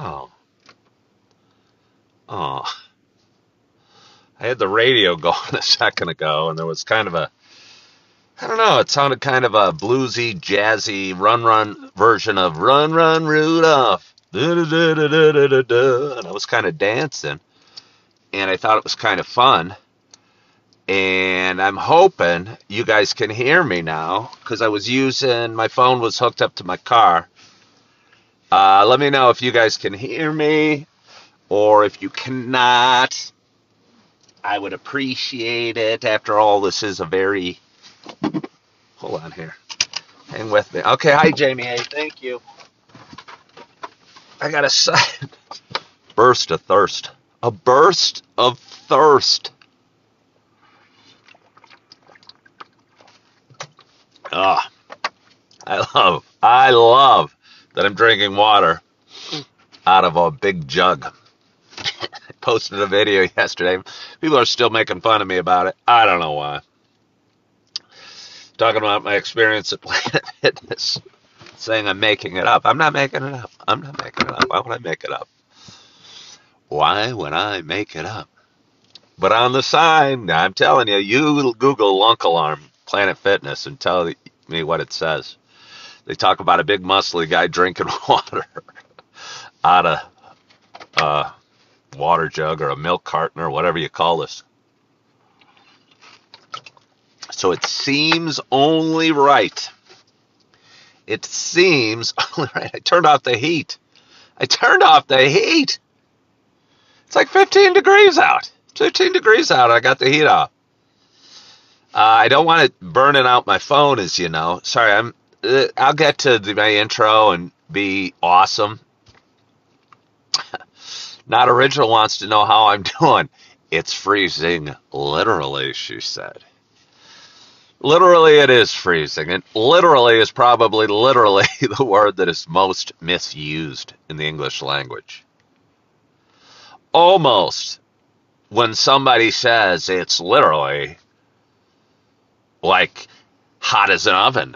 Oh, oh. I had the radio going a second ago, and there was kind of a, I don't know, it sounded kind of a bluesy, jazzy, run version of Run, Run, Rudolph. Da, da, da, da, da, da, da, da. And I was kind of dancing, and I thought it was kind of fun. And I'm hoping you guys can hear me now, because I was using, my phone was hooked up to my car. Let me know if you guys can hear me, or if you cannot. I would appreciate it. After all, this is a very... Hold on here. Hang with me. Okay, hi, Jamie. Hey, thank you. I got a sudden burst of thirst. A burst of thirst. Ah, I love that I'm drinking water out of a big jug. I posted a video yesterday. People are still making fun of me about it. I don't know why. Talking about my experience at Planet Fitness, saying I'm making it up. I'm not making it up. I'm not making it up. Why would I make it up? Why would I make it up? But on the sign, I'm telling you, you Google Lunk Alarm Planet Fitness and tell me what it says. They talk about a big muscly guy drinking water out of a water jug or a milk carton or whatever you call this. So it seems only right. It seems only right. I turned off the heat. It's like 15 degrees out. 15 degrees out. I got the heat off. I don't want it burning out my phone, as you know. Sorry, I'll get to my intro and be awesome. Not Original wants to know how I'm doing. It's freezing, literally, she said. Literally, it is freezing. And literally is probably literally the word that is most misused in the English language. Almost, when somebody says it's literally like hot as an oven,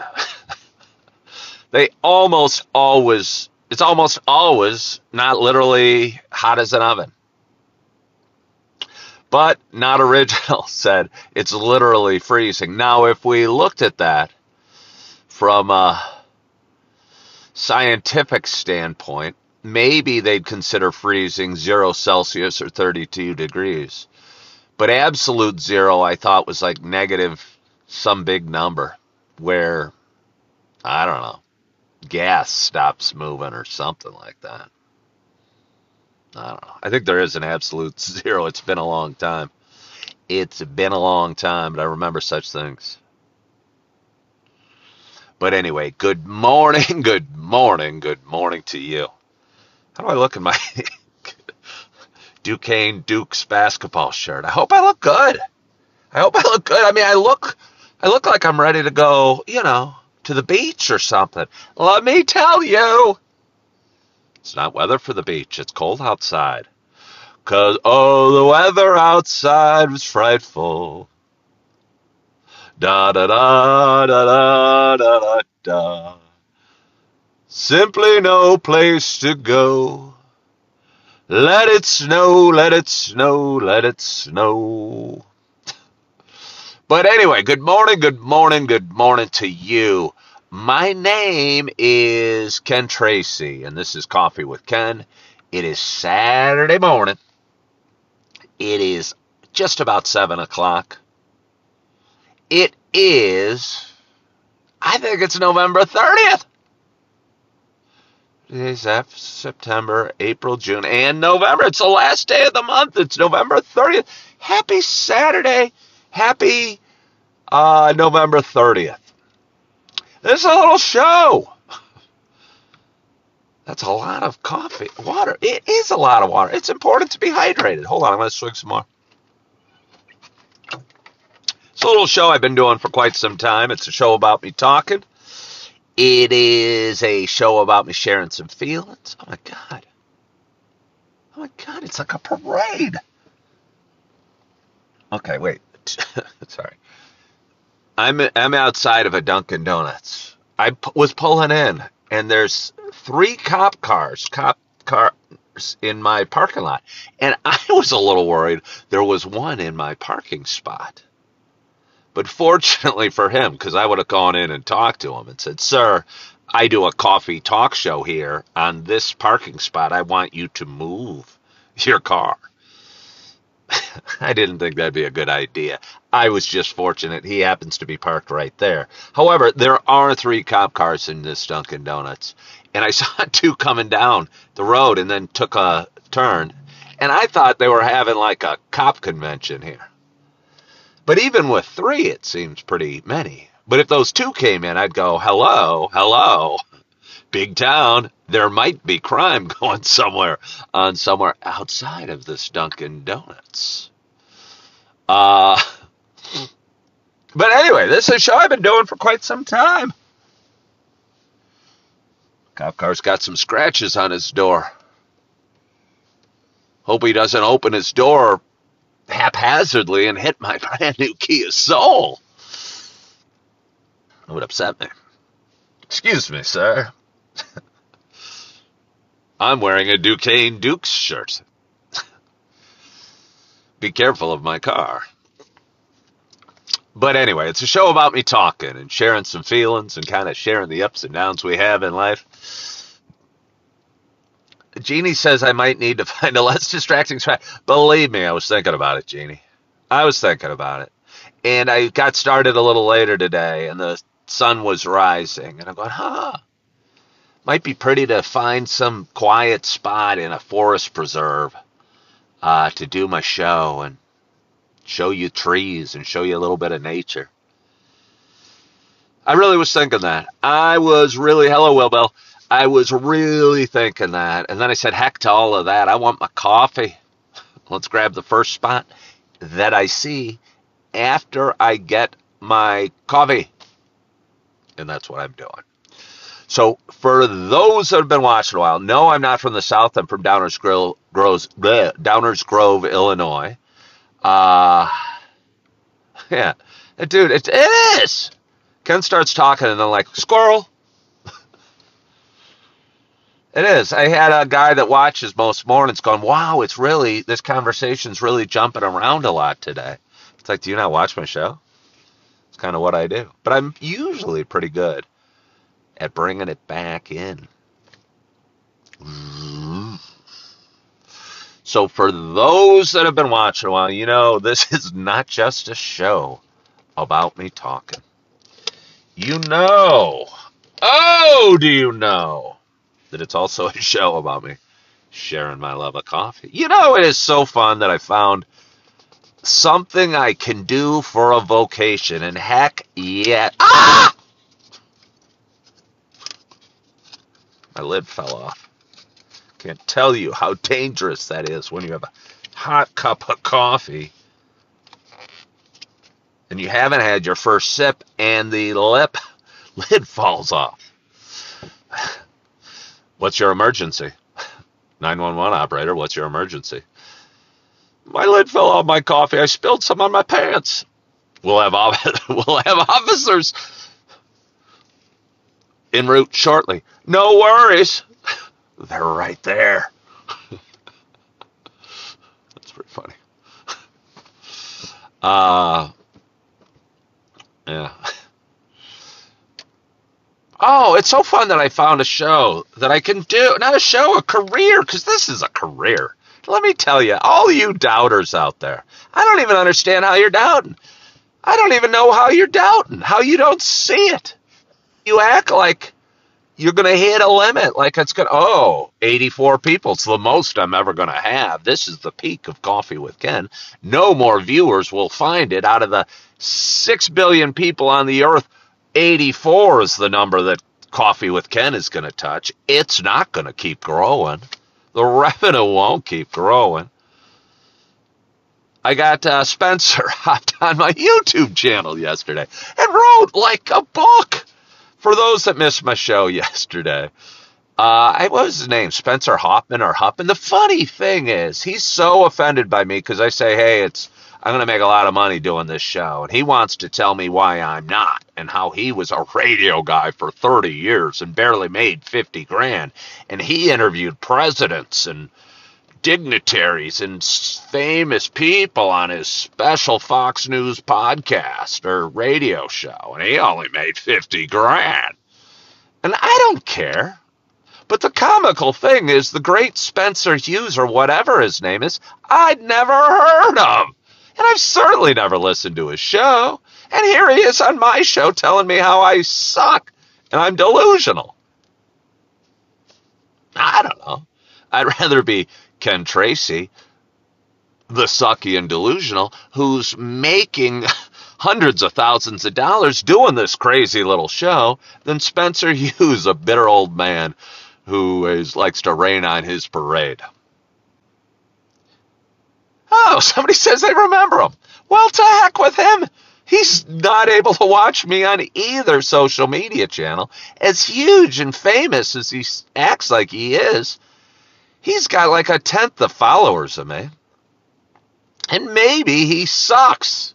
it's almost always not literally hot as an oven. But Not Original said it's literally freezing. Now, if we looked at that from a scientific standpoint, maybe they'd consider freezing 0 Celsius or 32 degrees. But absolute zero, I thought, was like negative some big number where, I don't know, gas stops moving or something like that. I don't know. I think there is an absolute zero. It's been a long time. But I remember such things. But anyway, good morning to you. How do I look in my Dukes basketball shirt? I hope I look good. I mean, I look like I'm ready to go, to the beach or something. Let me tell you, it's not weather for the beach. It's cold outside. 'Cause, the weather outside was frightful. Da da da da da da da da. Simply no place to go. Let it snow, let it snow, let it snow. But anyway, good morning to you. My name is Ken Tracy, and this is Coffee with Ken. It is Saturday morning. It is just about 7 o'clock. It is, I think it's November 30th. Today's September, April, June, and November. It's the last day of the month. It's November 30th. Happy Saturday. Happy November 30th. This is a little show. That's a lot of coffee. Water. It is a lot of water. It's important to be hydrated. Hold on. I'm going to swig some more. It's a little show I've been doing for quite some time. It's a show about me talking. It is a show about me sharing some feelings. Oh, my God. It's like a parade. Okay, wait. Sorry. I'm outside of a Dunkin' Donuts. I was pulling in, and there's 3 cop cars. in my parking lot. And I was a little worried there was one in my parking spot. But fortunately for him, because I would have gone in and talked to him and said, "Sir, I do a coffee talk show here on this parking spot. I want you to move your car." I didn't think that'd be a good idea. I was just fortunate he happens to be parked right there. However, there are 3 cop cars in this Dunkin' Donuts, and I saw 2 coming down the road and then took a turn, and I thought they were having like a cop convention here. But even with 3, it seems pretty many. But if those 2 came in, I'd go, hello, hello, big town. There might be crime going somewhere outside of this Dunkin' Donuts. But anyway, this is a show I've been doing for quite some time. Cop car's got some scratches on his door. Hope he doesn't open his door haphazardly and hit my brand new Kia Soul. It would upset me. Excuse me, sir. I'm wearing a Duquesne Dukes shirt. Be careful of my car. But anyway, it's a show about me talking and sharing some feelings and kind of sharing the ups and downs we have in life. Jeannie says I might need to find a less distracting track. Believe me, I was thinking about it, Jeannie. I was thinking about it. And I got started a little later today, and the sun was rising. And I'm going, might be pretty to find some quiet spot in a forest preserve to do my show and show you trees and show you a little bit of nature. I really was thinking that. Hello, Will Bell. I was really thinking that. And then I said, heck to all of that. I want my coffee. Let's grab the first spot that I see after I get my coffee. And that's what I'm doing. So for those that have been watching a while, no, I'm not from the South. I'm from Downers Grove, Illinois. Yeah, dude, it is. Ken starts talking and then like, squirrel. It is. I had a guy that watches most mornings going, wow, this conversation's really jumping around a lot today. It's like, do you not watch my show? It's kind of what I do. But I'm usually pretty good at bringing it back in. So for those that have been watching a while, you know, this is not just a show about me talking. You know, do you know that it's also a show about me sharing my love of coffee? You know, it is so fun that I found something I can do for a vocation, and heck yeah. My lid fell off. Can't tell you how dangerous that is when you have a hot cup of coffee and you haven't had your first sip and the lid falls off. What's your emergency? 911 operator, what's your emergency? My lid fell off my coffee. I spilled some on my pants. We'll have officers en route shortly. No worries. They're right there. That's pretty funny. Yeah. Oh, it's so fun that I found a show that I can do. Not a show, a career, because this is a career. Let me tell you, all you doubters out there, I don't even understand how you're doubting. I don't even know how you're doubting, how you don't see it. You act like you're going to hit a limit, like it's going to, 84 people. It's the most I'm ever going to have. This is the peak of Coffee with Ken. No more viewers will find it. Out of the 6 billion people on the earth, 84 is the number that Coffee with Ken is going to touch. It's not going to keep growing. The revenue won't keep growing. I got Spencer hopped on my YouTube channel yesterday and wrote like a book. For those that missed my show yesterday, what was his name? Spencer Hoffman or Huppman? The funny thing is, he's so offended by me because I say, hey, I'm going to make a lot of money doing this show. And he wants to tell me why I'm not. and how he was a radio guy for 30 years and barely made 50 grand. And he interviewed presidents and dignitaries and famous people on his special Fox News podcast or radio show, and he only made 50 grand. And I don't care. But the comical thing is, the great Spencer Hughes, or whatever his name is, I'd never heard of. And I've certainly never listened to his show. And here he is on my show telling me how I suck and I'm delusional. I don't know. I'd rather be Ken Tracy, the sucky and delusional, who's making hundreds of thousands of dollars doing this crazy little show, than Spencer Hughes, a bitter old man who likes to rain on his parade. Oh, somebody says they remember him. Well, to heck with him. He's not able to watch me on either social media channel. As huge and famous as he acts like he is, he's got like a tenth the followers of me. And maybe he sucks.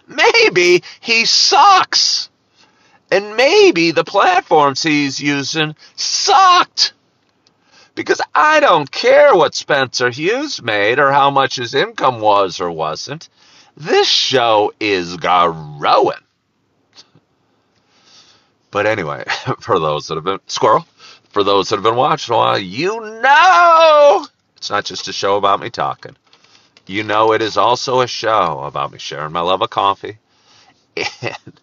Maybe he sucks. And maybe the platforms he's using sucked. Because I don't care what Spencer Hughes made or how much his income was or wasn't. This show is growing. But anyway, for those that have been, Squirrel, for those that have been watching a while, you know it's not just a show about me talking. You know it is also a show about me sharing my love of coffee. And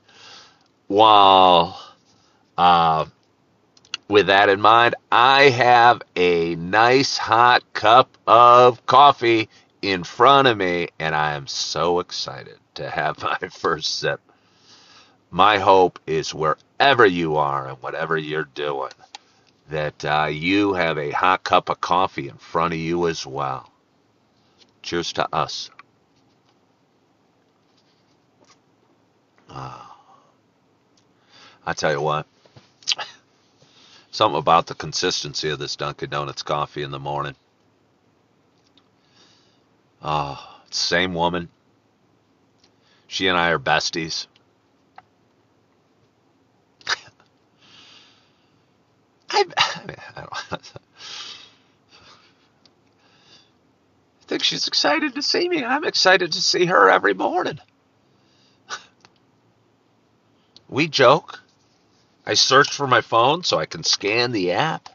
while with that in mind, I have a nice hot cup of coffee in front of me, and I am so excited to have my first sip. My hope is wherever you are and whatever you're doing, that you have a hot cup of coffee in front of you as well. Cheers to us. I tell you what, something about the consistency of this Dunkin' Donuts coffee in the morning. Oh, same woman. She and I are besties. I think she's excited to see me. I'm excited to see her every morning. We joke. I search for my phone so I can scan the app.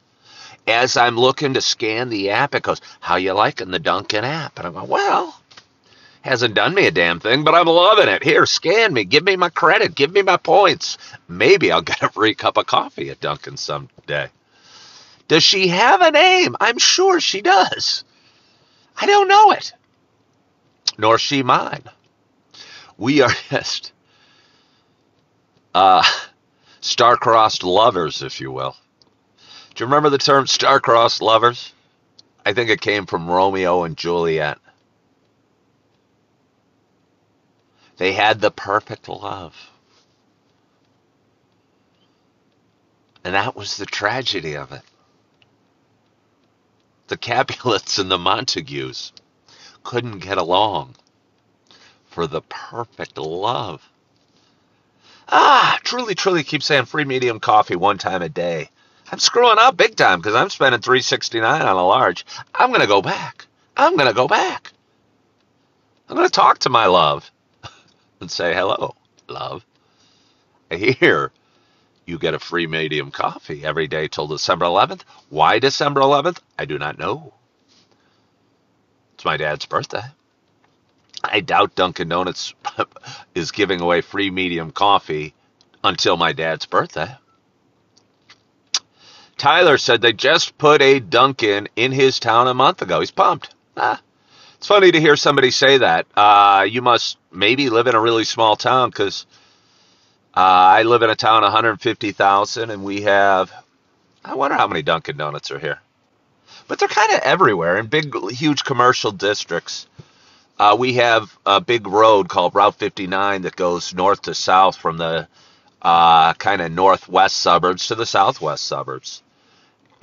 As I'm looking to scan the app, it goes, "How you liking the Dunkin' app?" And I'm going, well, hasn't done me a damn thing, but I'm loving it. Here, scan me. Give me my credit. Give me my points. Maybe I'll get a free cup of coffee at Dunkin' someday. Does she have a name? I'm sure she does. I don't know it. Nor she mine. We are just star-crossed lovers, if you will. Do you remember the term star-crossed lovers? I think it came from Romeo and Juliet. They had the perfect love. And that was the tragedy of it. The Capulets and the Montagues couldn't get along for the perfect love. Truly keep saying free medium coffee one time a day. I'm screwing up big time because I'm spending $3.69 on a large. I'm going to go back. I'm going to talk to my love and say, hello, love. I hear you get a free medium coffee every day till December 11th. Why December 11th? I do not know. It's my dad's birthday. I doubt Dunkin' Donuts is giving away free medium coffee until my dad's birthday. Tyler said they just put a Dunkin' in his town a month ago. He's pumped. It's funny to hear somebody say that. You must maybe live in a really small town, because I live in a town of 150,000, and we have, I wonder how many Dunkin' Donuts are here. But they're kind of everywhere in big, huge commercial districts. We have a big road called Route 59 that goes north to south from the kind of northwest suburbs to the southwest suburbs.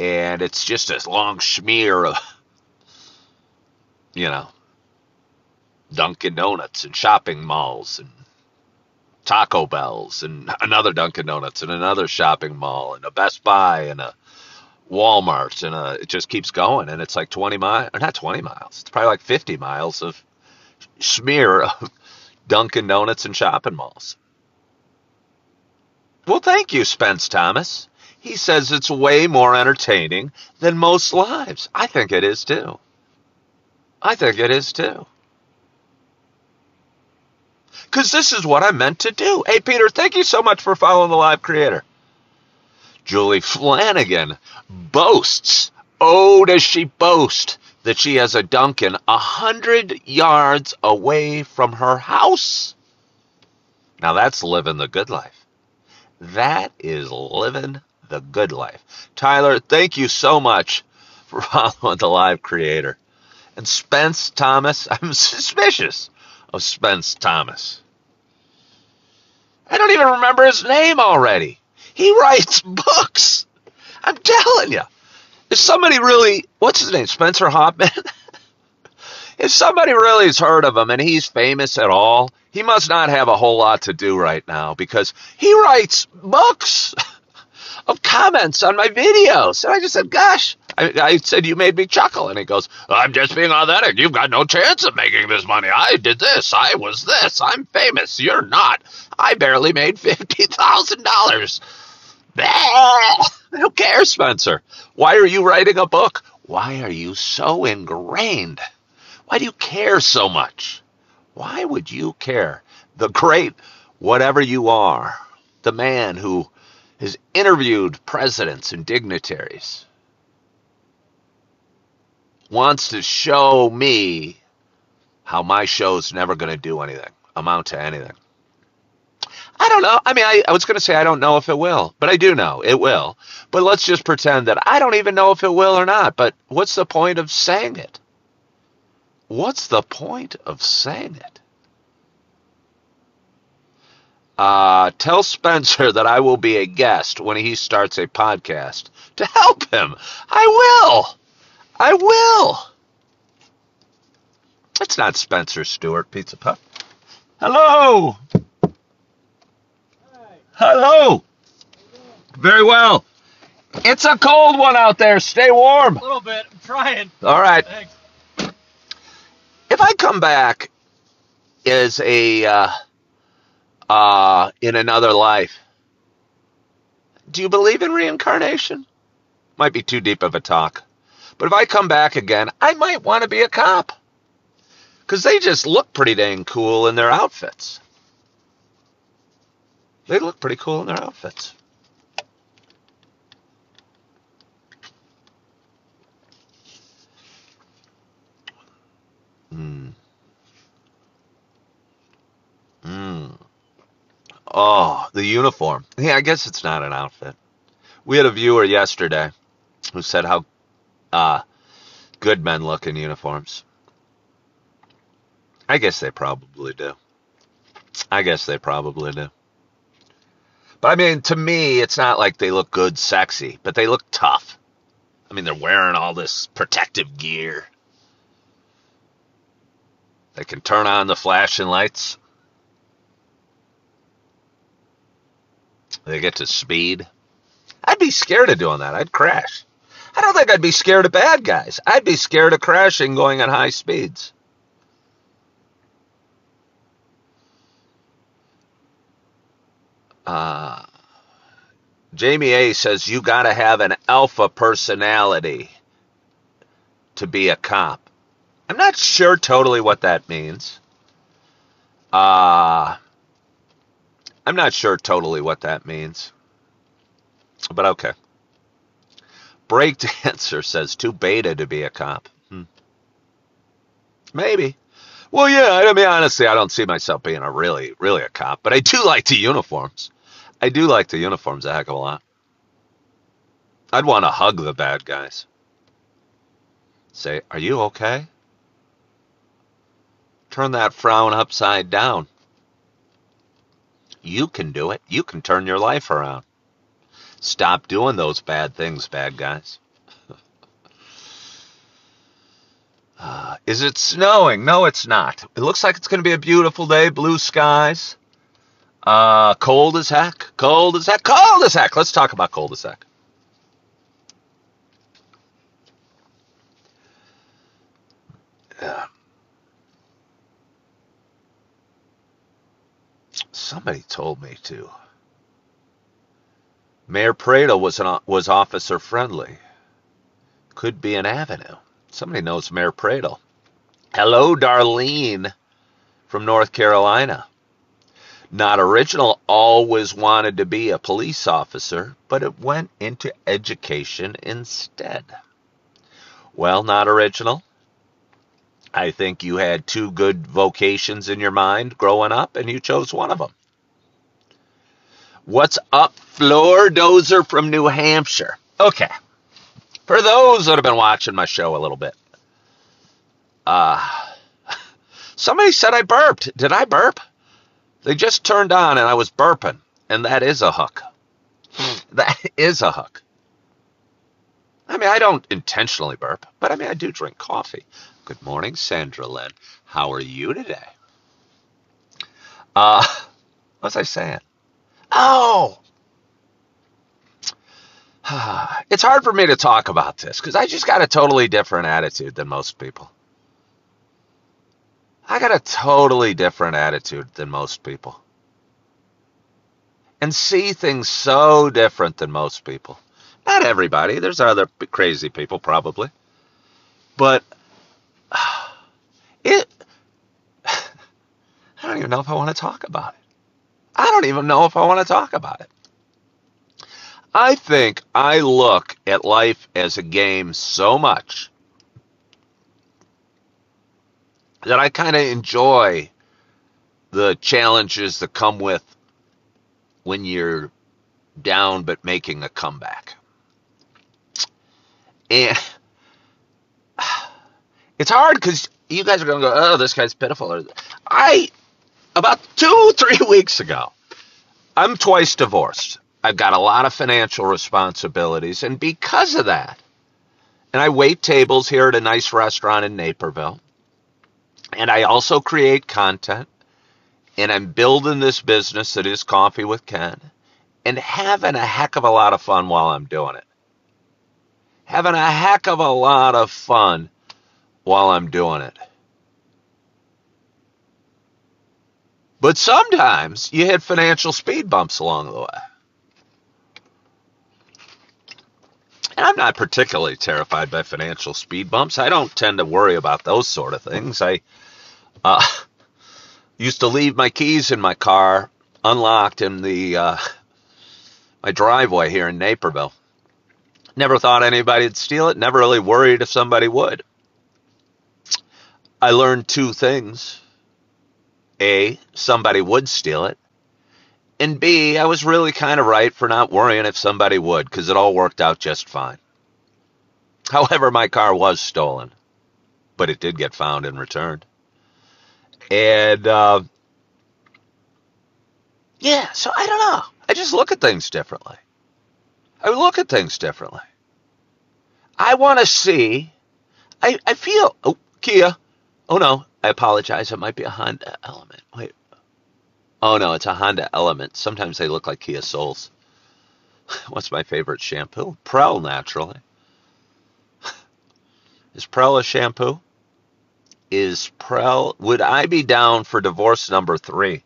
And it's just this long smear of, Dunkin' Donuts and shopping malls and Taco Bells and another Dunkin' Donuts and another shopping mall and a Best Buy and a Walmart and it just keeps going. And it's like 20 miles, or not 20 miles. It's probably like 50 miles of smear of Dunkin' Donuts and shopping malls. Well, thank you, Spence Thomas. He says it's way more entertaining than most lives. I think it is too. I think it is too. Because this is what I meant to do. Hey, Peter, thank you so much for following the live creator. Julie Flanagan boasts, oh, does she boast, that she has a Dunkin' 100 yards away from her house. Now that's living the good life. That is living the good life. Tyler, thank you so much for following the live creator. And Spence Thomas, I'm suspicious of Spence Thomas. I don't even remember his name already. He writes books. I'm telling you. If somebody really, what's his name, Spencer Hoffman? If somebody really has heard of him and he's famous at all, he must not have a whole lot to do right now because he writes books of comments on my videos. And I just said, gosh, I said, you made me chuckle. And he goes, I'm just being authentic. You've got no chance of making this money. I did this. I was this. I'm famous. You're not. I barely made $50,000. Who cares, Spencer? Why are you writing a book? Why are you so ingrained? Why do you care so much? Why would you care? The great whatever you are, the man who has interviewed presidents and dignitaries, wants to show me how my show's never going to do anything, amount to anything. I don't know. I mean, I was going to say I don't know if it will, but I do know it will. But let's just pretend that I don't even know if it will or not. But what's the point of saying it? What's the point of saying it? Tell Spencer that I will be a guest when he starts a podcast to help him. I will. I will. It's not Spencer Stewart, Pizza Puff. Hello. Hello. Very well. It's a cold one out there. Stay warm. A little bit. I'm trying. All right. Thanks. If I come back as a in another life, do you believe in reincarnation? Might be too deep of a talk. But if I come back again, I might want to be a cop. Because they just look pretty dang cool in their outfits. They look pretty cool in their outfits. Oh, the uniform. Yeah, I guess it's not an outfit. We had a viewer yesterday who said how good men look in uniforms. I guess they probably do. I guess they probably do. But I mean, to me, it's not like they look good, sexy, but they look tough. I mean, they're wearing all this protective gear. They can turn on the flashing lights. They get to speed. I'd be scared of doing that. I'd crash. I don't think I'd be scared of bad guys. I'd be scared of crashing going at high speeds. Jamie A says you got to have an alpha personality to be a cop. I'm not sure totally what that means. I'm not sure totally what that means. But okay. Breakdancer says too beta to be a cop. Maybe. Well, yeah, I mean, honestly, I don't see myself being a really a cop. But I do like the uniforms. I do like the uniforms a heck of a lot. I'd want to hug the bad guys. Say, are you okay? Turn that frown upside down. You can do it. You can turn your life around. Stop doing those bad things, bad guys. Is it snowing? No, it's not. It looks like it's going to be a beautiful day. Blue skies. Cold as heck. Cold as heck. Cold as heck. Let's talk about cold as heck. Yeah. Somebody told me to. Mayor Prado was officer friendly. Could be an avenue. Somebody knows Mayor Prado. Hello, Darlene from North Carolina. Not original, always wanted to be a police officer, but it went into education instead. Well, not original. I think you had two good vocations in your mind growing up, and you chose one of them. What's up, Floor Dozer from New Hampshire? Okay. For those that have been watching my show a little bit, somebody said I burped. Did I burp? They just turned on and I was burping, and that is a hook. That is a hook. I mean, I don't intentionally burp, but I mean, I do drink coffee. Good morning, Sandra Lynn. How are you today? What was I saying? Oh! It's hard for me to talk about this because I just got a totally different attitude than most people. I got a totally different attitude than most people. And see things so different than most people. Not everybody. There's other crazy people probably. But I don't even know if I want to talk about it. I don't even know if I want to talk about it. I think I look at life as a game so much that I kind of enjoy the challenges that come with when you're down but making a comeback. And it's hard because you guys are going to go, oh, this guy's pitiful. About 2-3 weeks ago, I'm twice divorced. I've got a lot of financial responsibilities, and because of that, and I wait tables here at a nice restaurant in Naperville, and I also create content, and I'm building this business that is Coffee with Ken, and having a heck of a lot of fun while I'm doing it. Having a heck of a lot of fun while I'm doing it. But sometimes you hit financial speed bumps along the way. And I'm not particularly terrified by financial speed bumps. I don't tend to worry about those sort of things. I used to leave my keys in my car unlocked in my driveway here in Naperville. Never thought anybody would steal it. Never really worried if somebody would. I learned two things. A, somebody would steal it. And B, I was really kind of right for not worrying if somebody would, because it all worked out just fine. However, my car was stolen, but it did get found and returned. And, yeah, so I don't know. I just look at things differently. I want to see, I feel, oh, Kia. Oh, no, I apologize. It might be a Honda Element. Wait. Oh, no, it's a Honda Element. Sometimes they look like Kia Souls. What's my favorite shampoo? Prell, naturally. Is Prell a shampoo? Would I be down for divorce number 3?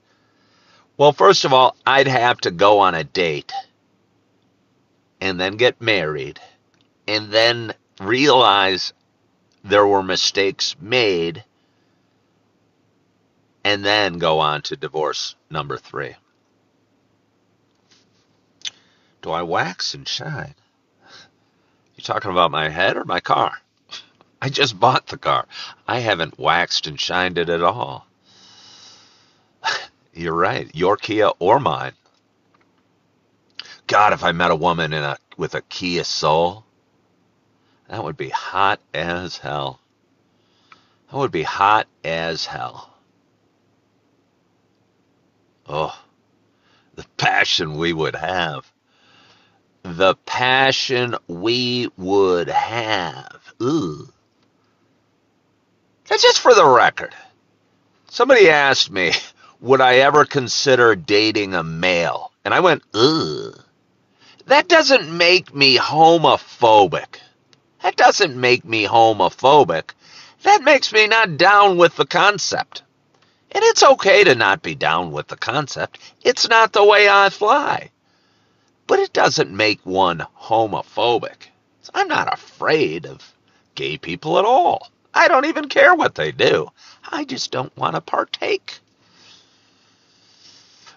Well, first of all, I'd have to go on a date and then get married and then realize there were mistakes made and then go on to divorce number 3. Do I wax and shine? You talking about my head or my car? I just bought the car. I haven't waxed and shined it at all. You're right. Your Kia or mine. God, if I met a woman with a Kia Soul, that would be hot as hell. That would be hot as hell. Oh, the passion we would have. The passion we would have. Ooh. And just for the record, somebody asked me, would I ever consider dating a male? And I went, ugh. That doesn't make me homophobic. That doesn't make me homophobic. That makes me not down with the concept. And it's okay to not be down with the concept. It's not the way I fly. But it doesn't make one homophobic. I'm not afraid of gay people at all. I don't even care what they do. I just don't want to partake.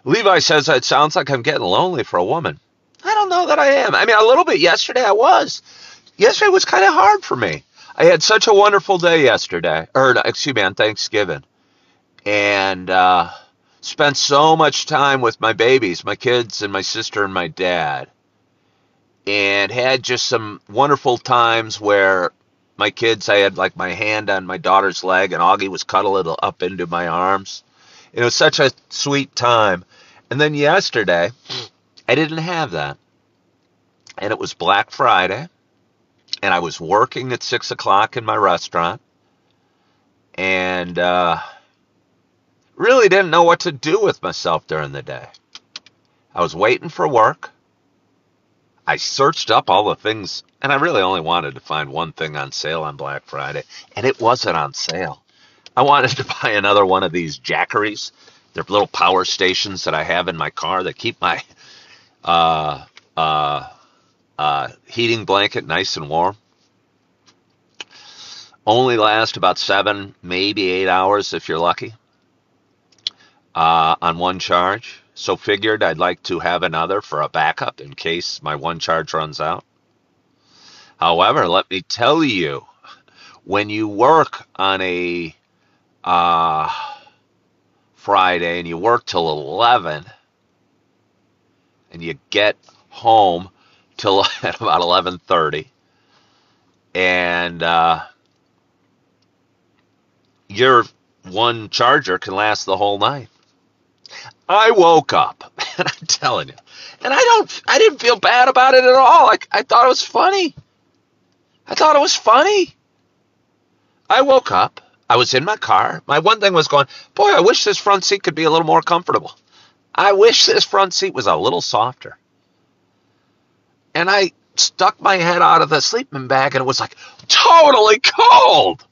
Levi says, it sounds like I'm getting lonely for a woman. I don't know that I am. I mean, a little bit yesterday I was. Yesterday was kind of hard for me. I had such a wonderful day yesterday. On Thanksgiving. And spent so much time with my babies, my kids and my sister and my dad. And had just some wonderful times where my kids, I had like my hand on my daughter's leg and Augie was cuddling up into my arms. It was such a sweet time. And then yesterday, I didn't have that. And it was Black Friday. And I was working at 6 o'clock in my restaurant. And really didn't know what to do with myself during the day. I was waiting for work. I searched up all the things, and I really only wanted to find one thing on sale on Black Friday, and it wasn't on sale. I wanted to buy another one of these Jackeries. They're little power stations that I have in my car that keep my heating blanket nice and warm. Only last about 7, maybe 8 hours if you're lucky on one charge. So figured I'd like to have another for a backup in case my one charge runs out. However, let me tell you, when you work on a Friday and you work till 11 and you get home till at about 11:30 and your one charger can last the whole night. I woke up, and I'm telling you, and I didn't feel bad about it at all. I thought it was funny. I woke up. I was in my car. My one thing was going, boy, I wish this front seat could be a little more comfortable. I wish this front seat was a little softer. And I stuck my head out of the sleeping bag, and it was like totally cold.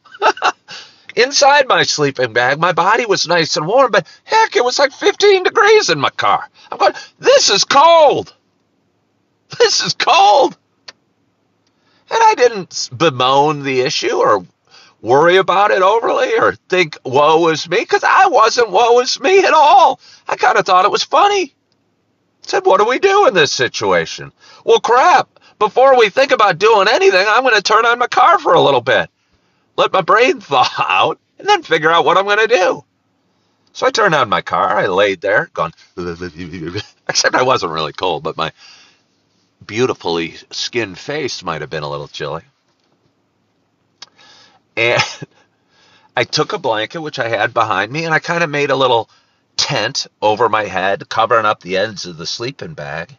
Inside my sleeping bag, my body was nice and warm, but heck, it was like 15 degrees in my car. I'm going, this is cold. This is cold. And I didn't bemoan the issue or worry about it overly or think woe is me, because I wasn't woe is me at all. I kind of thought it was funny. I said, what do we do in this situation? Well, crap. Before we think about doing anything, I'm going to turn on my car for a little bit. Let my brain thaw out, and then figure out what I'm going to do. So I turned on my car. I laid there, going, except I wasn't really cold, but my beautifully skinned face might have been a little chilly. And I took a blanket, which I had behind me, and I kind of made a little tent over my head, covering up the ends of the sleeping bag.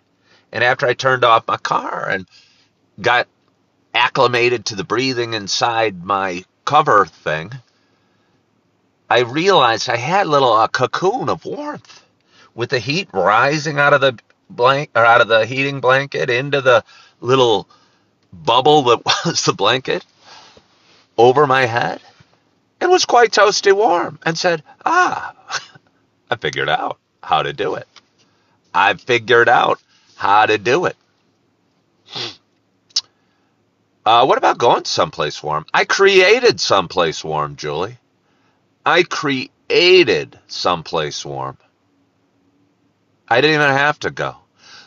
And after I turned off my car and got acclimated to the breathing inside my cover thing, I realized I had a cocoon of warmth with the heat rising out of the heating blanket into the little bubble that was the blanket over my head, and was quite toasty warm, and said, I figured out how to do it. What about going someplace warm? I created someplace warm, Julie. I created someplace warm. I didn't even have to go.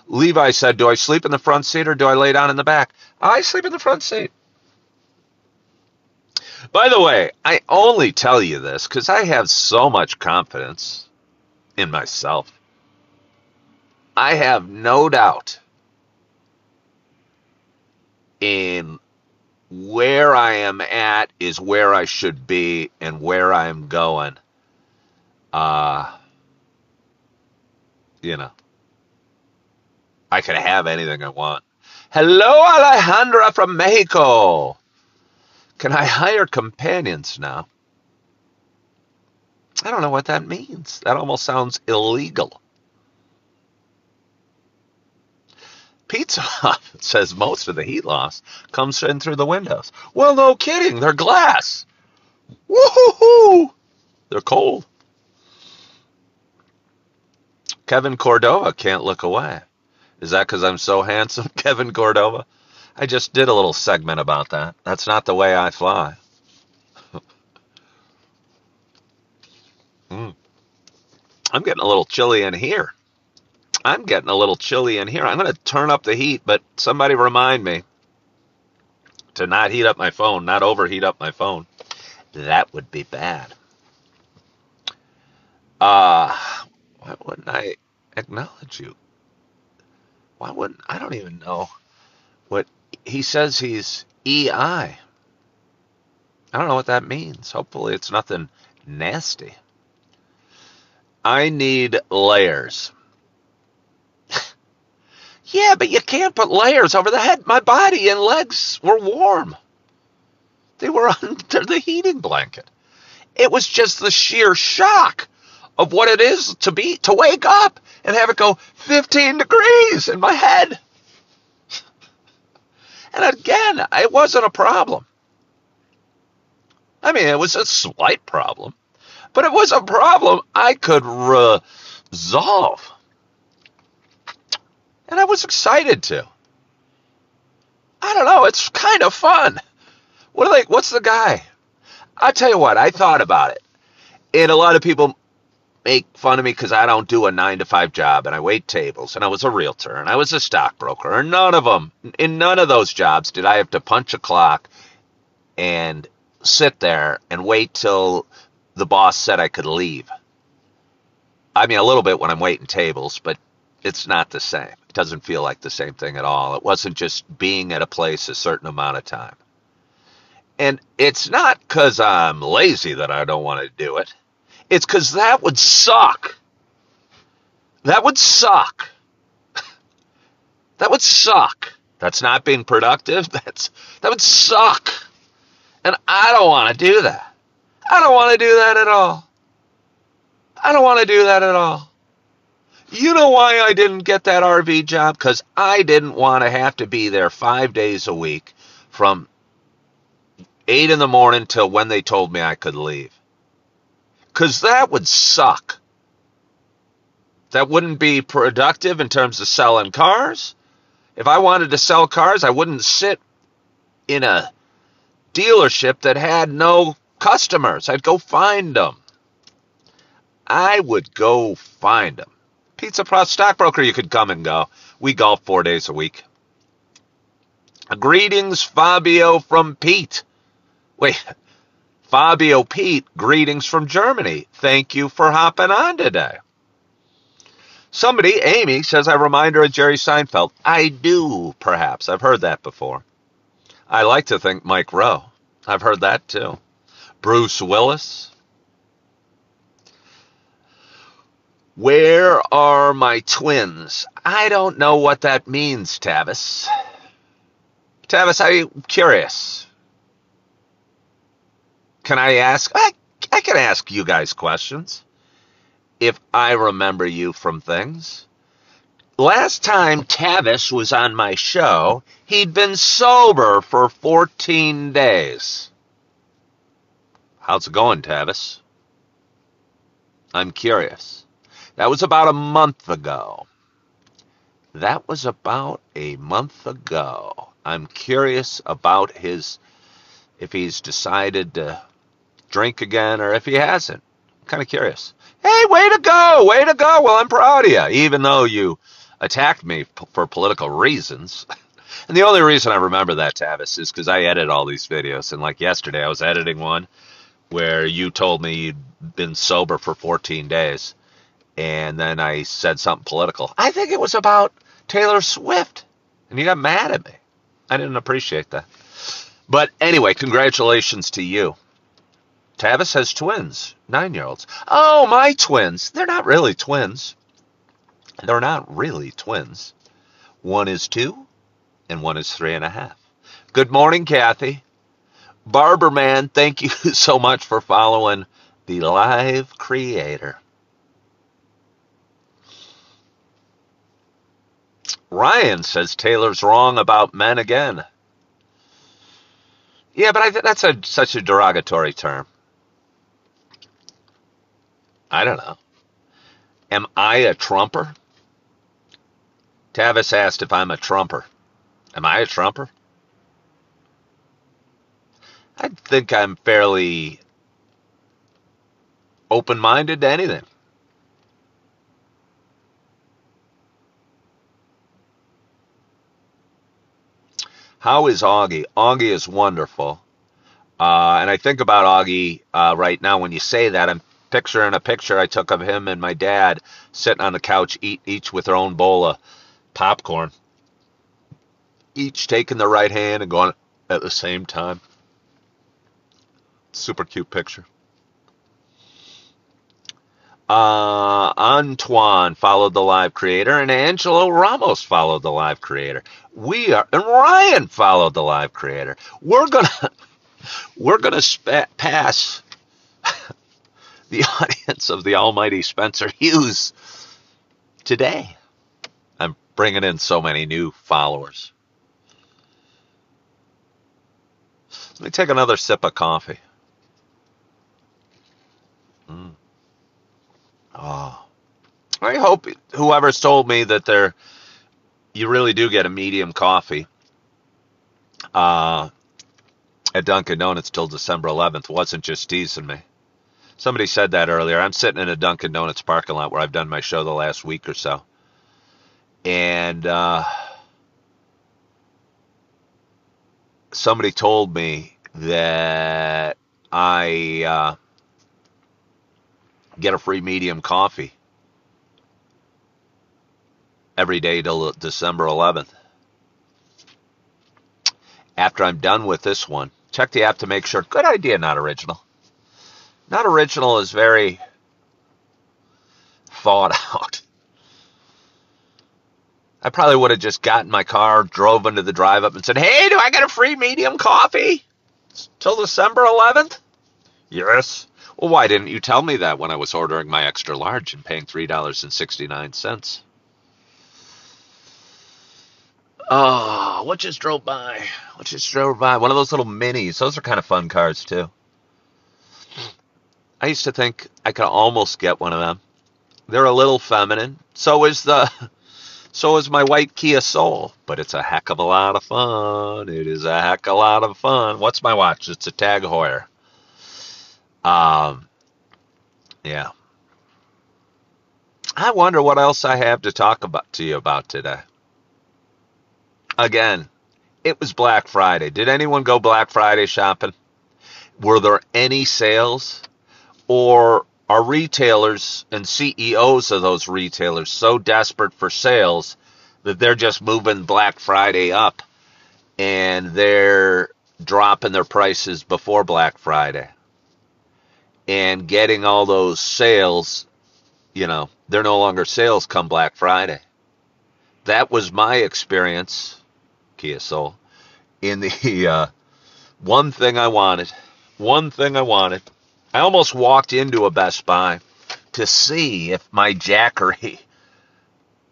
Levi said, do I sleep in the front seat or do I lay down in the back? I sleep in the front seat. By the way, I only tell you this because I have so much confidence in myself. I have no doubt in where I am at is where I should be, and where I am going. I can have anything I want. Hello, Alejandra from Mexico. Can I hire companions now? I don't know what that means. That almost sounds illegal. Pizza Hut says most of the heat loss comes in through the windows. Well, no kidding. They're glass. Woo-hoo-hoo! They're cold. Kevin Cordova can't look away. Is that because I'm so handsome, Kevin Cordova? I just did a little segment about that. That's not the way I fly. Mm. I'm getting a little chilly in here. I'm going to turn up the heat, but somebody remind me to not heat up my phone, not overheat up my phone. That would be bad. Why wouldn't I acknowledge you? Why wouldn't I don't even know what he says he's EI. I don't know what that means. Hopefully it's nothing nasty. I need layers. Yeah, but you can't put layers over the head. My body and legs were warm. They were under the heating blanket. It was just the sheer shock of what it is to wake up and have it go 15 degrees in my head. And again, it wasn't a problem. I mean, it was a slight problem, but it was a problem I could resolve. And I was excited to. I don't know, it's kind of fun. What's the guy? I'll tell you what, I thought about it. And a lot of people make fun of me because I don't do a 9-to-5 job and I wait tables and I was a realtor and I was a stockbroker. And in none of those jobs did I have to punch a clock and sit there and wait till the boss said I could leave. I mean, a little bit when I'm waiting tables, but it's not the same. It doesn't feel like the same thing at all. It wasn't just being at a place a certain amount of time. And it's not because I'm lazy that I don't want to do it. It's because that would suck. That would suck. That would suck. That's not being productive. That would suck. And I don't want to do that. I don't want to do that at all. I don't want to do that at all. You know why I didn't get that RV job? Because I didn't want to have to be there 5 days a week from 8 in the morning till when they told me I could leave. Because that would suck. That wouldn't be productive in terms of selling cars. If I wanted to sell cars, I wouldn't sit in a dealership that had no customers. I'd go find them. I would go find them. Pizza Pro Stockbroker, you could come and go. We golf 4 days a week. Greetings, Fabio from Pete. Wait, Fabio Pete, greetings from Germany. Thank you for hopping on today. Somebody, Amy, says I remind her of Jerry Seinfeld. I do, perhaps. I've heard that before. I like to think Mike Rowe. I've heard that too. Bruce Willis. Where are my twins? I don't know what that means, Tavis. Tavis, I'm curious. Can I ask? I can ask you guys questions if I remember you from things. Last time Tavis was on my show, he'd been sober for 14 days. How's it going, Tavis? I'm curious. That was about a month ago. I'm curious about if he's decided to drink again or if he hasn't. I'm kind of curious. Hey, way to go. Well, I'm proud of you, even though you attacked me for political reasons. And the only reason I remember that, Tavis, is because I edit all these videos. And like yesterday, I was editing one where you told me you'd been sober for 14 days. And then I said something political. I think it was about Taylor Swift. And you got mad at me. I didn't appreciate that. But anyway, congratulations to you. Tavis has twins, 9-year-olds. Oh, my twins. They're not really twins. One is 2 and one is 3.5. Good morning, Kathy. Barberman, thank you so much for following The Live Creator. Ryan says Taylor's wrong about men again. Yeah, but I think that's such a derogatory term. I don't know. Am I a Trumper? Tavis asked if I'm a Trumper. Am I a Trumper? I think I'm fairly open-minded to anything. How is Augie? Augie is wonderful. And I think about Augie right now when you say that. I'm picturing a picture I took of him and my dad sitting on the couch, each with their own bowl of popcorn, each taking the right hand and going at the same time. Super cute picture. Antoine followed the Live Creator, and Angelo Ramos followed the Live Creator. And Ryan followed the Live Creator. We're gonna pass the audience of the almighty Spencer Hughes today. I'm bringing in so many new followers. Let me take another sip of coffee. Oh, I hope whoever's told me that you really do get a medium coffee at Dunkin' Donuts till December 11th wasn't just teasing me. Somebody said that earlier. I'm sitting in a Dunkin' Donuts parking lot where I've done my show the last week or so. And somebody told me that I get a free medium coffee every day till December 11th. After I'm done with this one, check the app to make sure. Good idea, not original. Not original is very thought out. I probably would have just got in my car, drove into the drive up and said, hey, do I get a free medium coffee till December 11th? Yes. Well, why didn't you tell me that when I was ordering my extra large and paying $3.69? Oh, what just drove by? One of those little minis. Those are kind of fun cars, too. I used to think I could almost get one of them. They're a little feminine. So is my white Kia Soul. But it's a heck of a lot of fun. It is a heck of a lot of fun. What's my watch? It's a Tag Heuer. Yeah. I wonder what else I have to talk to you about today. Again, it was Black Friday. Did anyone go Black Friday shopping? Were there any sales? Or are retailers and CEOs of those retailers so desperate for sales that they're just moving Black Friday up and they're dropping their prices before Black Friday and getting all those sales? They're no longer sales come Black Friday. That was my experience, Kia Soul, in the one thing I wanted. I almost walked into a Best Buy to see if my Jackery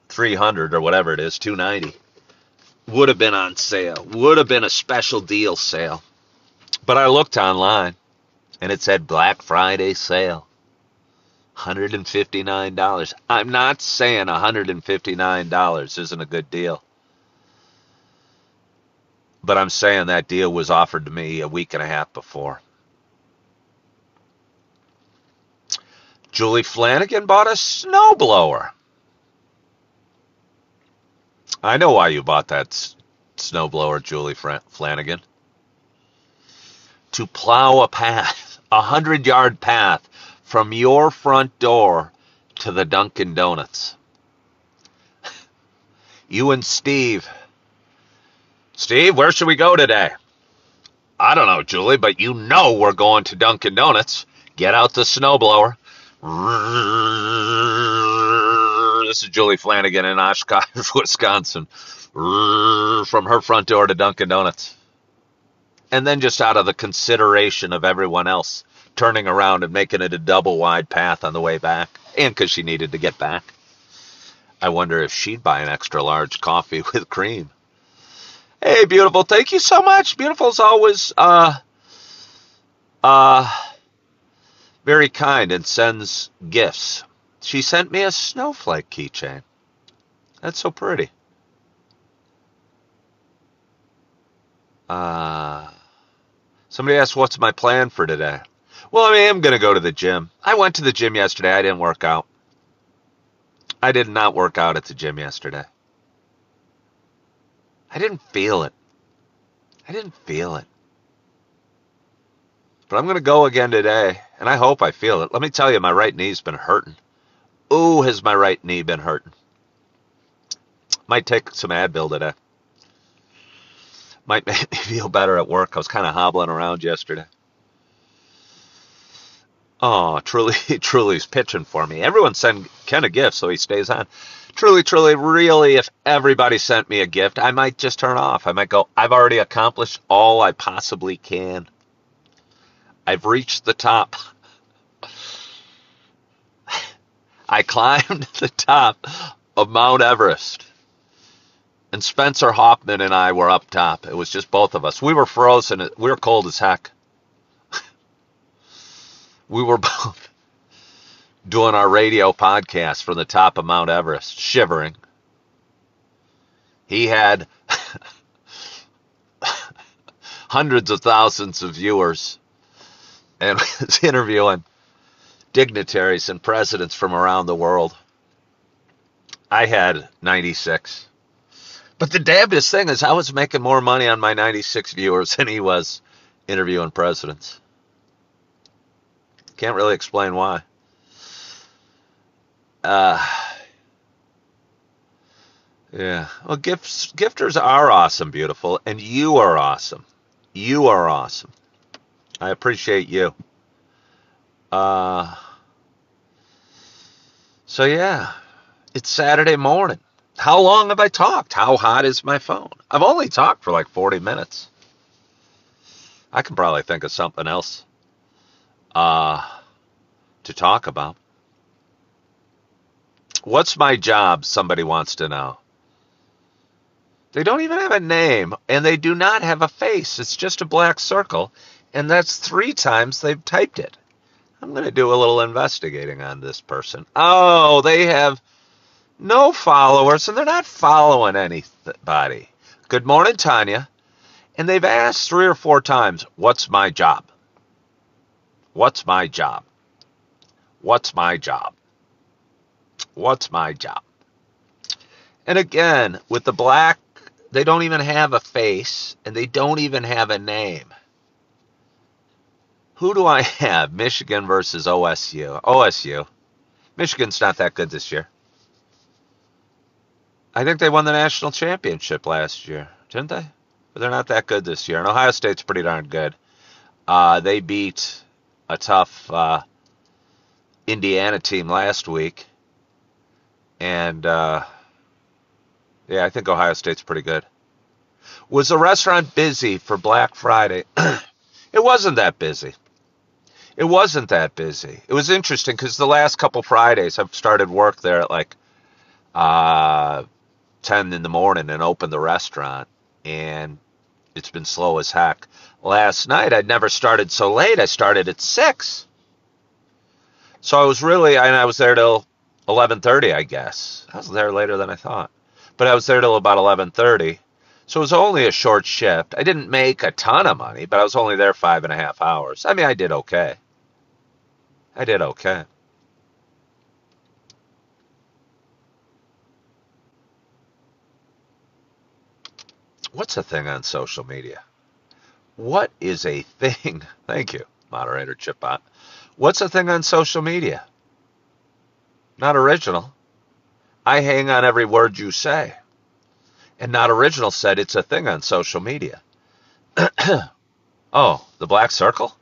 300 or whatever it is, 290, would have been on sale, would have been a special deal sale. But I looked online and it said Black Friday sale, $159. I'm not saying $159 isn't a good deal. But I'm saying that deal was offered to me a week and a half before. Julie Flanagan bought a snowblower. I know why you bought that snowblower, Julie Flanagan. To plow a path, 100-yard path from your front door to the Dunkin' Donuts. You and Steve. Steve, where should we go today? I don't know, Julie, but we're going to Dunkin' Donuts. Get out the snowblower. This is Julie Flanagan in Oshkosh, Wisconsin. From her front door to Dunkin' Donuts. And then just out of the consideration of everyone else, turning around and making it a double wide path on the way back, and because she needed to get back. I wonder if she'd buy an extra large coffee with cream. Hey, beautiful, thank you so much. Beautiful's always very kind and sends gifts. She sent me a snowflake keychain. That's so pretty. Somebody asked, what's my plan for today? Well, I am going to go to the gym. I went to the gym yesterday. I didn't work out. I did not work out at the gym yesterday. I didn't feel it. But I'm going to go again today, and I hope I feel it. Let me tell you, my right knee's been hurting. Ooh, has my right knee been hurting. Might take some Advil today. Might make me feel better at work. I was kind of hobbling around yesterday. Oh, Truly's pitching for me. Everyone send Ken a gift so he stays on. Truly, really, if everybody sent me a gift, I might just turn off. I might go, I've already accomplished all I possibly can. I've reached the top. I climbed the top of Mount Everest. And Spencer Hoffman and I were up top. It was just both of us. We were frozen. We were cold as heck. We were both doing our radio podcast from the top of Mount Everest, shivering. He had hundreds of thousands of viewers and was interviewing dignitaries and presidents from around the world. I had 96. But the damnedest thing is I was making more money on my 96 viewers than he was interviewing presidents. Can't really explain why. Yeah. Well, gifters are awesome, beautiful, and you are awesome. You are awesome. I appreciate you. So yeah, it's Saturday morning. How long have I talked? How hot is my phone? I've only talked for like 40 minutes. I can probably think of something else to talk about. What's my job? Somebody wants to know. They don't even have a name, and they do not have a face. It's just a black circle, and that's 3 times they've typed it. I'm going to do a little investigating on this person. Oh, they have no followers, and they're not following anybody. Good morning, Tanya. And they've asked 3 or 4 times, what's my job? What's my job? What's my job? What's my job? And again, with the black, they don't even have a face, and they don't even have a name. Who do I have? Michigan versus OSU. OSU. Michigan's not that good this year. I think they won the national championship last year, didn't they? But they're not that good this year. And Ohio State's pretty darn good. They beat a tough Indiana team last week. And, yeah, I think Ohio State's pretty good. Was the restaurant busy for Black Friday? It wasn't that busy. It wasn't that busy. It was interesting because the last couple Fridays I've started work there at like 10 in the morning and opened the restaurant. And it's been slow as heck. Last night I'd never started so late. I started at 6. So I was there till 11:30, I guess. I was there later than I thought. But I was there till about 11:30. So it was only a short shift. I didn't make a ton of money, but I was only there 5.5 hours. I mean, I did okay. What's a thing on social media? What is a thing? Thank you, moderator Chipbot. What's a thing on social media? Not original. I hang on every word you say. And Not Original said it's a thing on social media. Oh, the black circle?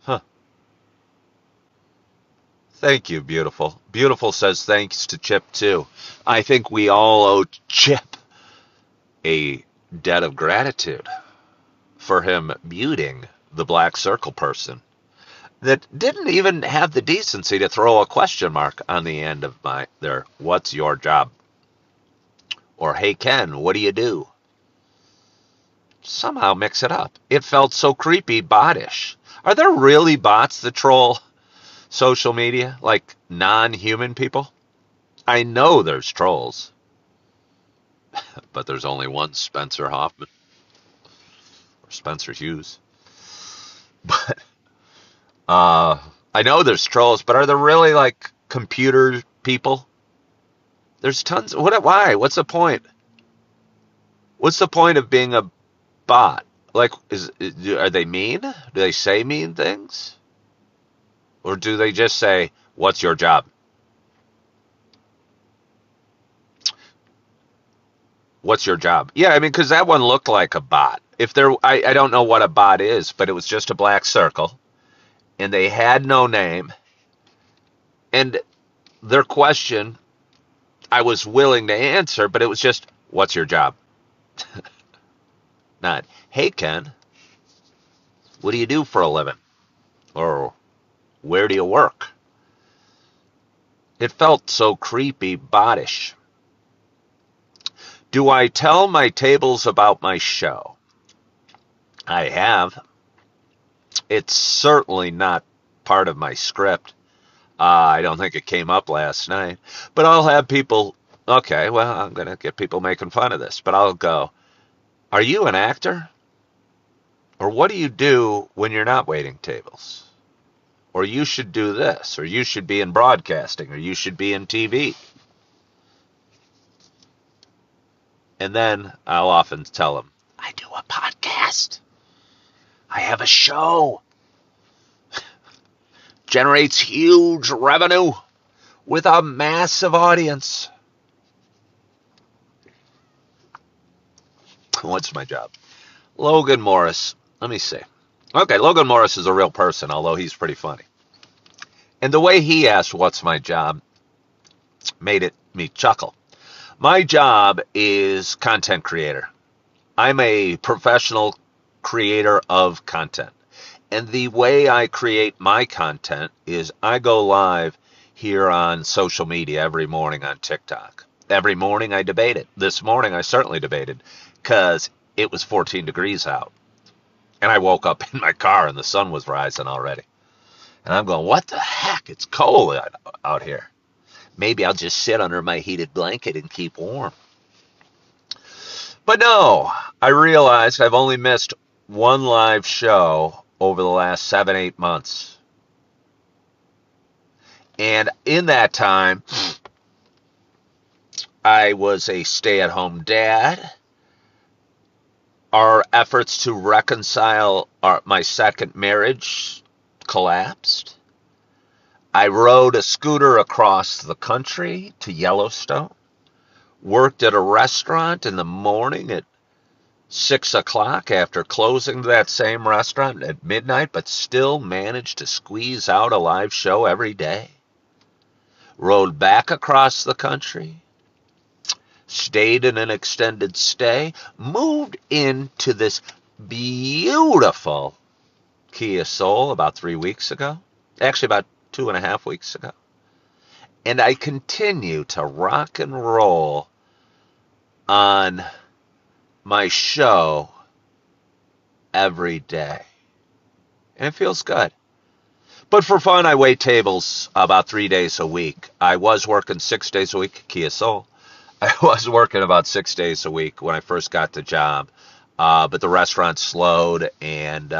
Huh. Thank you, Beautiful. Beautiful says thanks to Chip, too. I think we all owe Chip a debt of gratitude for him muting the black circle person that didn't even have the decency to throw a question mark on the end of their "What's your job?" or "Hey Ken, what do you do?" Somehow mix it up. It felt so creepy, bottish. Are there really bots that troll social media, like non-human people? I know there's trolls, but there's only one Spencer Hoffman or Spencer Hughes. But I know there's trolls, but are there really like computer people? There's tons. What? Why? What's the point? What's the point of being a bot? Like, are they mean? Do they say mean things, or do they just say, "What's your job?" What's your job? Yeah, I mean, because that one looked like a bot. If there, I don't know what a bot is, but it was just a black circle, and they had no name. And their question, I was willing to answer, but it was just, "What's your job?" Not, "Hey Ken, what do you do for a living?" Or, "Where do you work?" It felt so creepy, bottish. Do I tell my tables about my show? I have. It's certainly not part of my script. I don't think it came up last night. But I'll have people, okay, well, I'm going to get people making fun of this. But I'll go, "Are you an actor? Or what do you do when you're not waiting tables? Or you should do this. Or you should be in broadcasting. Or you should be in TV." And then I'll often tell them, "I do a podcast. I have a show. Generates huge revenue with a massive audience." What's my job? Logan Morris. Let me see. Okay, Logan Morris is a real person, although he's pretty funny. And the way he asked what's my job made me chuckle. My job is content creator. I'm a professional creator of content. And the way I create my content is I go live here on social media every morning on TikTok. Every morning I debate it. This morning I certainly debated because it was 14 degrees out. And I woke up in my car and the sun was rising already. And I'm going, what the heck? It's cold out here. Maybe I'll just sit under my heated blanket and keep warm. But no, I realized I've only missed one live show over the last 7-8 months. And in that time, I was a stay-at-home dad. Our efforts to reconcile my second marriage collapsed. I rode a scooter across the country to Yellowstone. Worked at a restaurant in the morning at 6 o'clock after closing that same restaurant at midnight, but still managed to squeeze out a live show every day. Rode back across the country. Stayed in an extended stay. Moved into this beautiful Kia Soul about 3 weeks ago. Actually, about 2.5 weeks ago. And I continue to rock and roll on my show every day. And it feels good. But for fun, I wait tables about 3 days a week. I was working 6 days a week, Kia Soul. I was working about 6 days a week when I first got the job. But the restaurant slowed and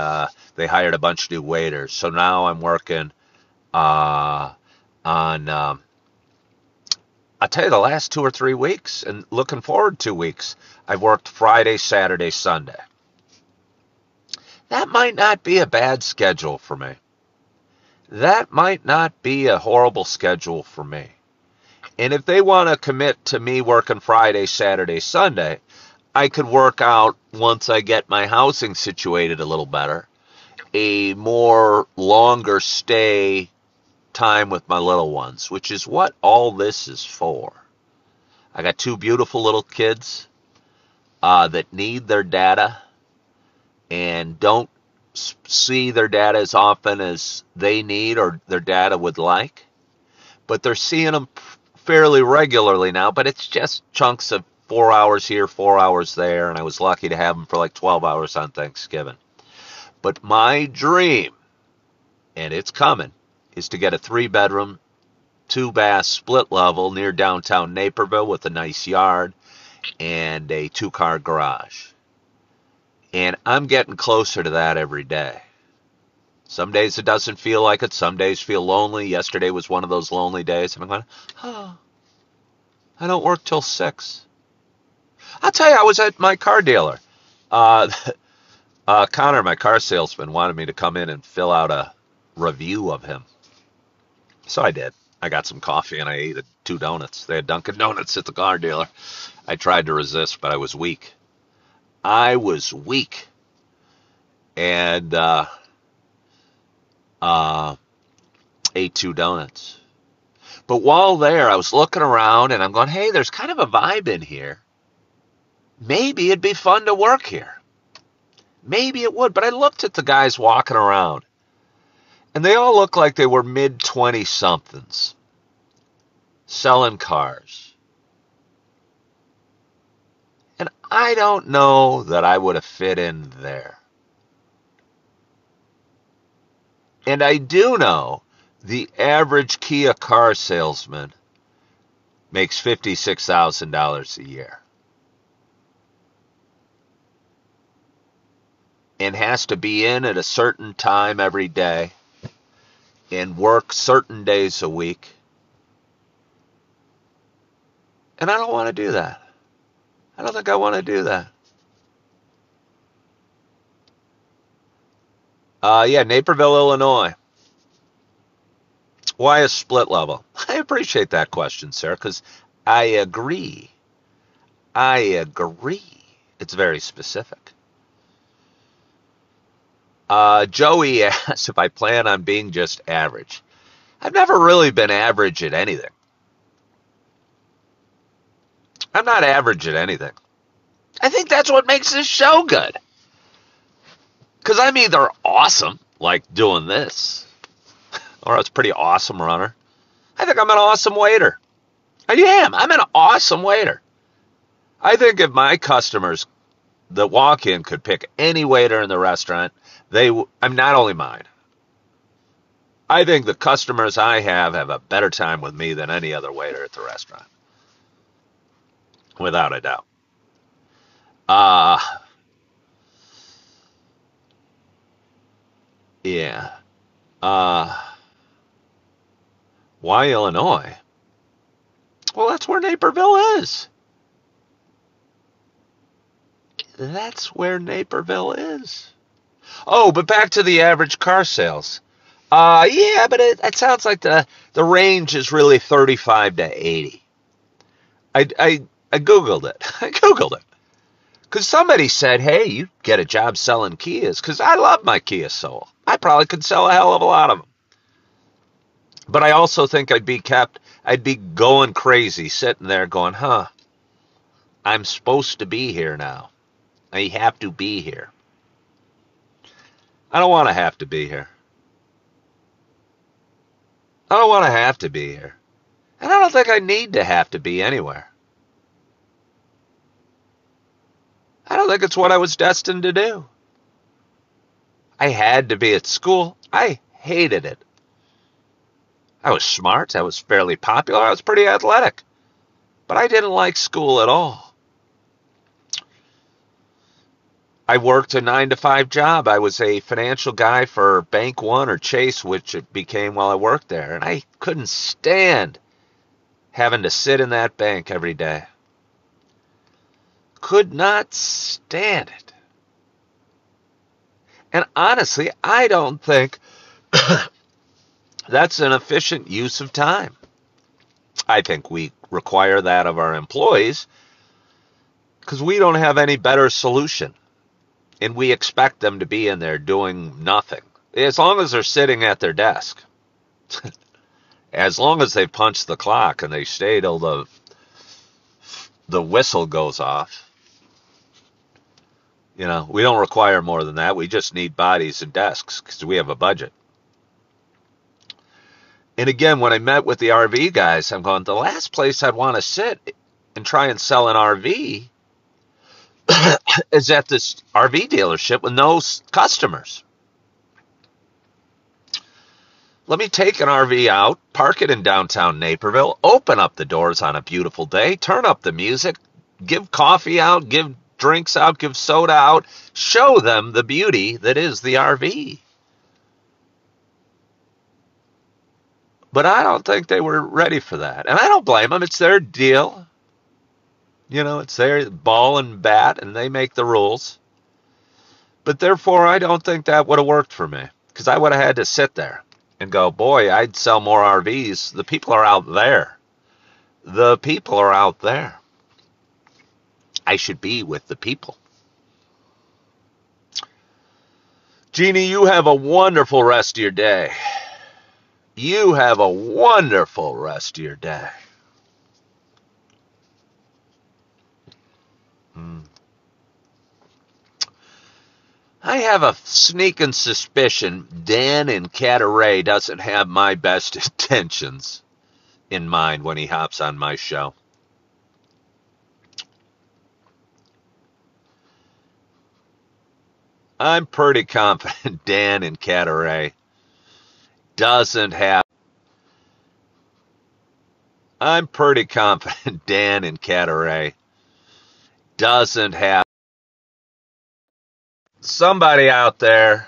they hired a bunch of new waiters. So now I'm working on, I'll tell you, the last 2 or 3 weeks, and looking forward 2 weeks, I've worked Friday, Saturday, Sunday. That might not be a bad schedule for me. That might not be a horrible schedule for me. And if they want to commit to me working Friday, Saturday, Sunday, I could work out, once I get my housing situated a little better, a more longer stay time with my little ones, which is what all this is for. I got 2 beautiful little kids that need their data and don't see their data as often as they need or their data would like, but they're seeing them fairly regularly now, but it's just chunks of 4 hours here, 4 hours there, and I was lucky to have them for like 12 hours on Thanksgiving. But my dream, and it's coming, is to get a 3-bedroom, 2-bath split level near downtown Naperville with a nice yard and a 2-car garage. And I'm getting closer to that every day. Some days it doesn't feel like it. Some days feel lonely. Yesterday was one of those lonely days. I'm going, oh, I don't work till 6. I'll tell you, I was at my car dealer. Connor, my car salesman, wanted me to come in and fill out a review of him. So I did. I got some coffee and I ate 2 donuts. They had Dunkin' Donuts at the car dealer. I tried to resist, but I was weak. And ate 2 donuts. But while there, I was looking around and I'm going, hey, there's kind of a vibe in here. Maybe it'd be fun to work here. Maybe it would. But I looked at the guys walking around, and they all looked like they were mid-20-somethings selling cars. And I don't know that I would have fit in there. And I do know the average Kia car salesman makes $56,000 a year. And has to be in at a certain time every day and work certain days a week. And I don't want to do that. I don't think I want to do that. Yeah, Naperville, Illinois. Why a split level? I appreciate that question, sir, because I agree. It's very specific. Joey asks if I plan on being just average. I've never really been average at anything. I'm not average at anything. I think that's what makes this show good. Because I'm either awesome, like doing this, or I was a pretty awesome runner. I think I'm an awesome waiter. I am. I'm an awesome waiter. I think if my customers that walk in could pick any waiter in the restaurant, I'm not only mine. I think the customers I have a better time with me than any other waiter at the restaurant. Without a doubt. Yeah. Why Illinois? Well, that's where Naperville is. That's where Naperville is. Oh, but back to the average car sales. Yeah, but it sounds like the range is really 35 to 80. I Googled it. Because somebody said, hey, you get a job selling Kias. Because I love my Kia Soul. I probably could sell a hell of a lot of them. But I also think I'd be going crazy sitting there going, I'm supposed to be here now. I have to be here. I don't want to have to be here. I don't want to have to be here. And I don't think I need to have to be anywhere. I don't think it's what I was destined to do. I had to be at school. I hated it. I was smart. I was fairly popular. I was pretty athletic. But I didn't like school at all. I worked a 9-to-5 job. I was a financial guy for Bank One or Chase, which it became while I worked there. And I couldn't stand having to sit in that bank every day. Could not stand it. And honestly, I don't think that's an efficient use of time. I think we require that of our employees because we don't have any better solution. And we expect them to be in there doing nothing. As long as they're sitting at their desk. As long as they punch the clock and they stay till the whistle goes off. We don't require more than that. We just need bodies and desks because we have a budget. And again, when I met with the RV guys, I'm going, the last place I'd want to sit and try and sell an RV is at this RV dealership with no customers. Let me take an RV out, park it in downtown Naperville, open up the doors on a beautiful day, turn up the music, give coffee out, give drinks out, give soda out, show them the beauty that is the RV. But I don't think they were ready for that. And I don't blame them. It's their deal. It's their ball and bat, and they make the rules. But therefore, I don't think that would have worked for me, because I would have had to sit there and go, boy, I'd sell more RVs. The people are out there. The people are out there. I should be with the people. Jeannie, you have a wonderful rest of your day. You have a wonderful rest of your day. I have a sneaking suspicion Dan in Cataray doesn't have my best intentions in mind when he hops on my show. I'm pretty confident Dan in Cataray doesn't have. I'm pretty confident Dan in Cataray doesn't have. Somebody out there's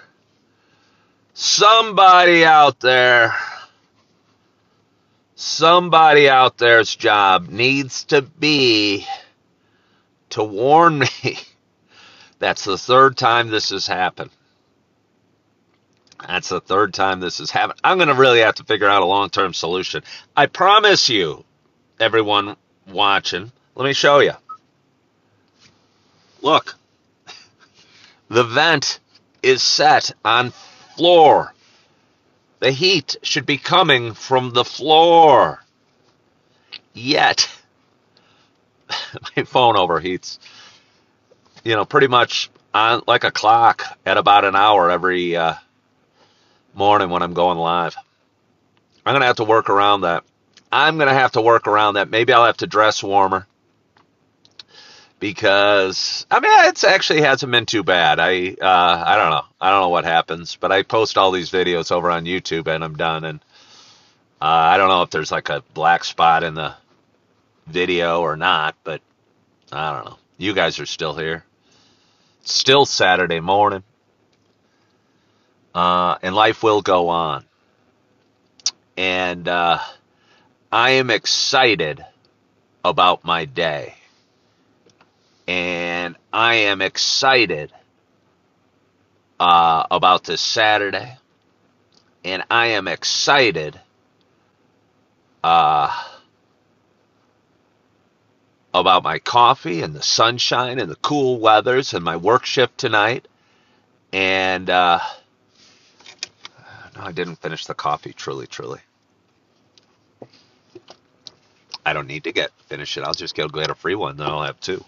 job needs to be to warn me. That's the third time this has happened. I'm going to really have to figure out a long-term solution. I promise you, everyone watching, let me show you. Look, the vent is set on floor. The heat should be coming from the floor. Yet, my phone overheats. Pretty much on like a clock at about an hour every morning when I'm going live. I'm going to have to work around that. Maybe I'll have to dress warmer. Because, it actually hasn't been too bad. I don't know. I don't know what happens. But I post all these videos over on YouTube and I'm done. And I don't know if there's like a black spot in the video or not. But I don't know. You guys are still here. It's still Saturday morning. And life will go on. And I am excited about my day. And I am excited about this Saturday. And I am excited about my coffee and the sunshine and the cool weathers and my work shift tonight. And no, I didn't finish the coffee, truly. I don't need to finish it. I'll just get a free one, then I'll have two.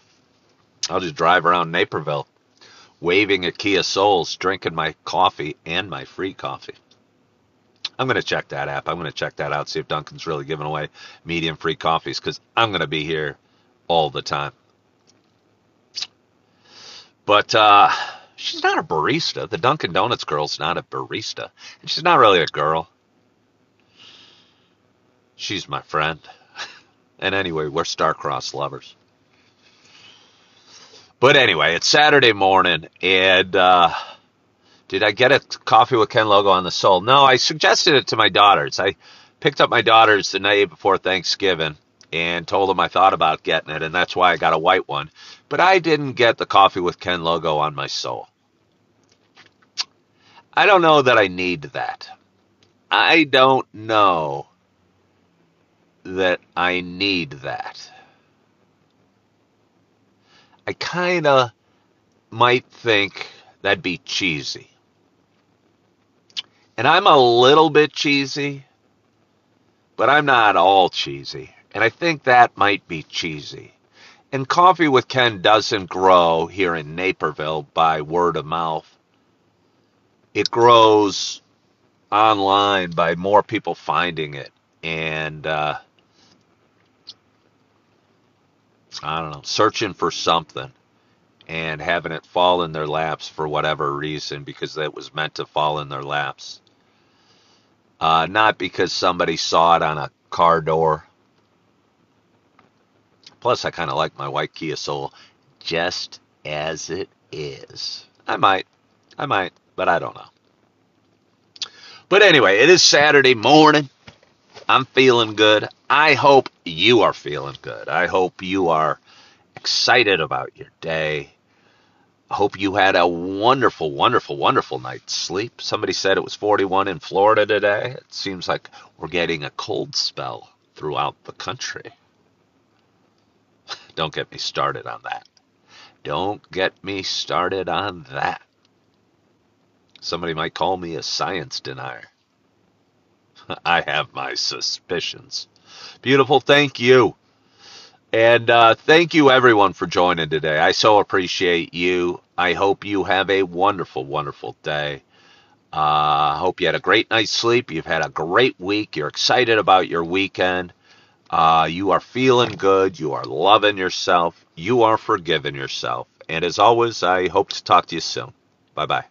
I'll just drive around Naperville, waving at Kia Souls, drinking my coffee and my free coffee. I'm going to check that app. I'm going to check that out, see if Dunkin's really giving away medium free coffees, because I'm going to be here all the time. But she's not a barista. The Dunkin' Donuts girl's not a barista. And she's not really a girl. She's my friend. And anyway, we're star-crossed lovers. But anyway, it's Saturday morning, and did I get a Coffee with Ken logo on the sole? No, I suggested it to my daughters. I picked up my daughters the night before Thanksgiving and told them I thought about getting it, and that's why I got a white one. But I didn't get the Coffee with Ken logo on my sole. I don't know that I need that. I don't know that I need that. I kind of might think that'd be cheesy. And I'm a little bit cheesy, but I'm not all cheesy. And I think that might be cheesy. And Coffee with Ken doesn't grow here in Naperville by word of mouth. It grows online by more people finding it. And I don't know, searching for something and having it fall in their laps for whatever reason because it was meant to fall in their laps. Not because somebody saw it on a car door. Plus, I kind of like my white Kia Soul just as it is. I might, but I don't know. But anyway, it is Saturday morning. I'm feeling good. I hope you are feeling good. I hope you are excited about your day. I hope you had a wonderful, wonderful, wonderful night's sleep. Somebody said it was 41 in Florida today. It seems like we're getting a cold spell throughout the country. Don't get me started on that. Don't get me started on that. Somebody might call me a science denier. I have my suspicions. Beautiful, thank you. And thank you, everyone, for joining today. I so appreciate you. I hope you have a wonderful, wonderful day. I hope you had a great night's sleep. You've had a great week. You're excited about your weekend. You are feeling good. You are loving yourself. You are forgiving yourself. And as always, I hope to talk to you soon. Bye-bye.